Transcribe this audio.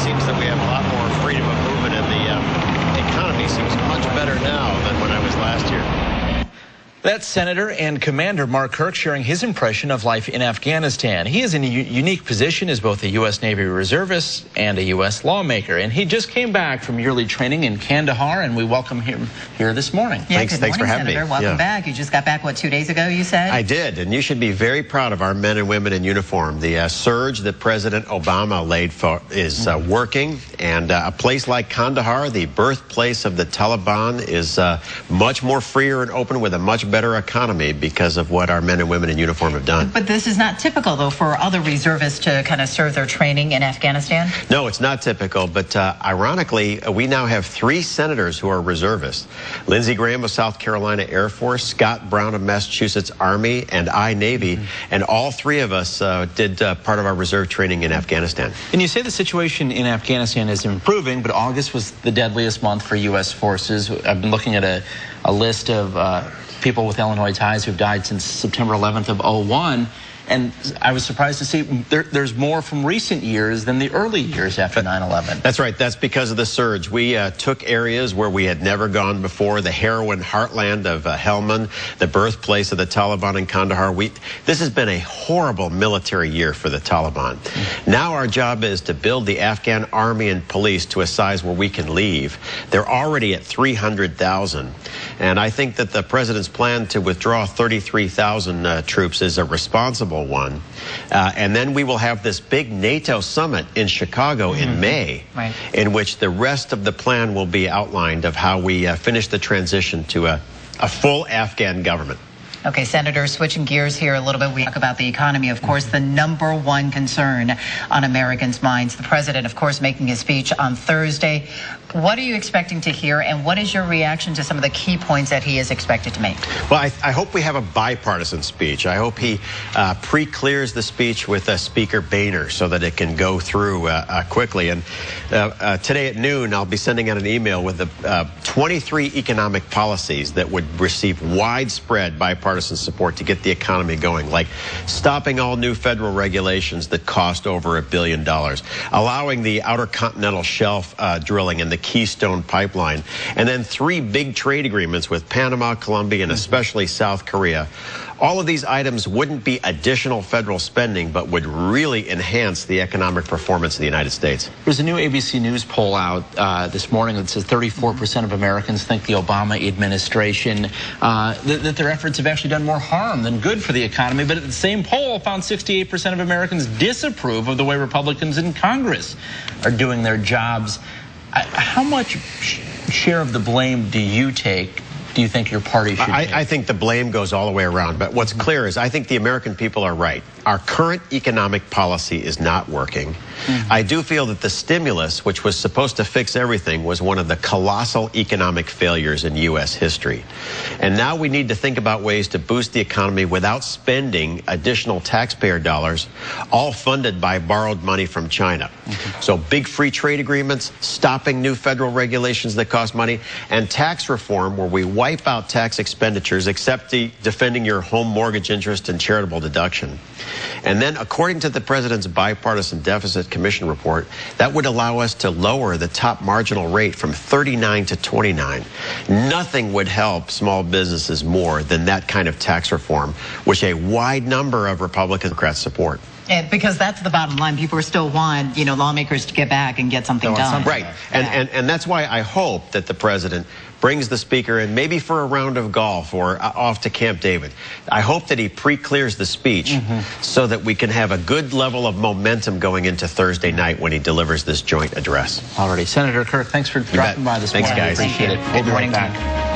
seems that we have a lot more freedom of movement, and the economy seems much better now than when I was last year. That's Senator and Commander Mark Kirk sharing his impression of life in Afghanistan. He is in a unique position as both a U.S. Navy reservist and a U.S. lawmaker. And he just came back from yearly training in Kandahar, and we welcome him here this morning. Yeah, thanks for having Senator. me. Welcome back. You just got back, what, 2 days ago, you said? I did, and you should be very proud of our men and women in uniform. The surge that President Obama laid for is working, and a place like Kandahar, the birthplace of the Taliban, is much more freer and open with a much better economy because of what our men and women in uniform have done. But this is not typical, though, for other reservists to kind of serve their training in Afghanistan? No, it's not typical, but ironically, we now have 3 senators who are reservists. Lindsey Graham of South Carolina Air Force, Scott Brown of Massachusetts Army, and I Navy, and all 3 of us did part of our reserve training in Afghanistan. And you say the situation in Afghanistan is improving, but August was the deadliest month for U.S. forces. I've been looking at a list of people with Illinois ties who've died since September 11th of '01. And I was surprised to see there's more from recent years than the early years after 9/11. That's right. That's because of the surge. We took areas where we had never gone before, the heroin heartland of Helmand, the birthplace of the Taliban in Kandahar. This has been a horrible military year for the Taliban. Now our job is to build the Afghan army and police to a size where we can leave. They're already at 300,000. And I think that the president's plan to withdraw 33,000 troops is a responsible one. And then we will have this big NATO summit in Chicago in May, in which the rest of the plan will be outlined of how we finish the transition to a full Afghan government. Okay, Senator, switching gears here a little bit, we talk about the economy, of course, the #1 concern on Americans' minds. The president, of course, making his speech on Thursday. What are you expecting to hear, and what is your reaction to some of the key points that he is expected to make? Well, I hope we have a bipartisan speech. I hope he pre-clears the speech with Speaker Boehner so that it can go through quickly. And today at noon, I'll be sending out an email with the 23 economic policies that would receive widespread bipartisan support to get the economy going, like stopping all new federal regulations that cost over $1 billion, allowing the Outer Continental Shelf drilling and the Keystone Pipeline, and then 3 big trade agreements with Panama, Colombia, and especially South Korea. All of these items wouldn't be additional federal spending, but would really enhance the economic performance of the United States. There's a new ABC News poll out this morning that says 34% of Americans think the Obama administration, that their efforts have actually done more harm than good for the economy. But the same poll found 68% of Americans disapprove of the way Republicans in Congress are doing their jobs. How much share of the blame do you take? Do you think your party should take? I think the blame goes all the way around. But what's clear is I think the American people are right. Our current economic policy is not working. I do feel that the stimulus, which was supposed to fix everything, was one of the colossal economic failures in U.S. history. And now we need to think about ways to boost the economy without spending additional taxpayer dollars, all funded by borrowed money from China. So big free trade agreements, stopping new federal regulations that cost money, and tax reform where we wipe out tax expenditures except defending your home mortgage interest and charitable deduction. And then, according to the president's bipartisan deficit commission report, that would allow us to lower the top marginal rate from 39 to 29. Nothing would help small businesses more than that kind of tax reform, which a wide number of Republicans support. Because that's the bottom line. People still want, lawmakers to get back and get something done. Right. And that's why I hope that the president brings the speaker in, maybe for a round of golf or off to Camp David. I hope that he pre-clears the speech so that we can have a good level of momentum going into Thursday night when he delivers this joint address. Alrighty. Senator Kirk, thanks for dropping by this morning. Thanks, guys. Appreciate it. We'll be right back.